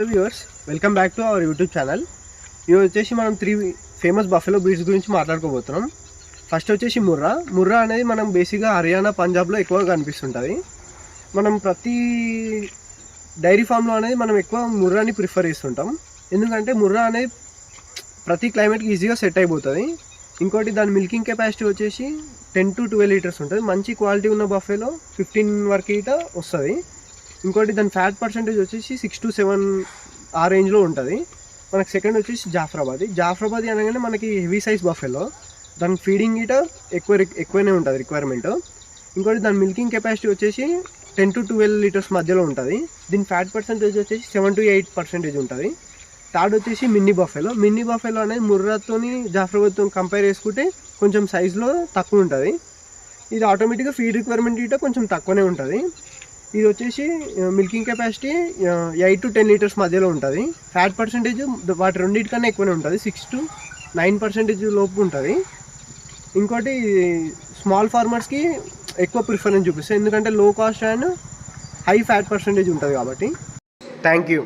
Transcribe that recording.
Viewers, welcome back to our YouTube channel. ఇది వచ్చేసి మనం 3 ఫేమస్ బఫెలో బ్రీడ్స్ గురించి మాట్లాడుకోబోతున్నాం. ఫస్ట్ వచ్చేసి ముర్రా అనేది మనం బేసిక్గా హర్యానా, పంజాబ్లో ఎక్కువగా కనిపిస్తుంటుంది. మనం ప్రతి డైరీ ఫామ్లో అనేది మనం ఎక్కువ ముర్రాని ప్రిఫర్ చేస్తుంటాం. ఎందుకంటే ముర్రా అనేది ప్రతి క్లైమేట్కి ఈజీగా సెట్ అయిపోతుంది. ఇంకోటి దాని మిల్కింగ్ కెపాసిటీ వచ్చేసి 10 to 12 లీటర్స్ ఉంటుంది. మంచి క్వాలిటీ ఉన్న బఫెలో 15 వరకు ఈట వస్తుంది. ఇంకోటి దాని ఫ్యాట్ పర్సెంటేజ్ వచ్చేసి 6 to 7 ఆ రేంజ్లో ఉంటుంది. మనకు సెకండ్ వచ్చేసి జాఫ్రాబాదీ అనగానే మనకి హెవీ సైజ్ బఫెలో దాని ఫీడింగ్ ఈట ఎక్కువనే ఉంటుంది రిక్వైర్మెంట్. ఇంకోటి దాని మిల్కింగ్ కెపాసిటీ వచ్చేసి 10 to 12 లీటర్స్ మధ్యలో ఉంటుంది. దీని ఫ్యాట్ పర్సెంటేజ్ వచ్చేసి 7 to 8% ఉంటుంది. థర్డ్ వచ్చేసి మిన్నీ బఫెలో అనేది ముర్రాతోని జాఫ్రాబాద్తో కంపేర్ చేసుకుంటే కొంచెం సైజులో తక్కువ ఉంటుంది. ఇది ఆటోమేటిక్గా ఫీడ్ రిక్వైర్మెంట్ ఈట కొంచెం తక్కువనే ఉంటుంది. ఇది వచ్చేసి మిల్కింగ్ కెపాసిటీ 8 to 10 లీటర్స్ మధ్యలో ఉంటుంది. ఫ్యాట్ పర్సెంటేజ్ వాటి రెండింటికన్నా ఎక్కువనే ఉంటుంది, 6 to 9% లోపు ఉంటుంది. ఇంకోటి స్మాల్ ఫార్మర్స్కి ఎక్కువ ప్రిఫరెన్స్ చూపిస్తుంది, ఎందుకంటే లో cost and high fat percentage ఉంటుంది కాబట్టి. Thank you.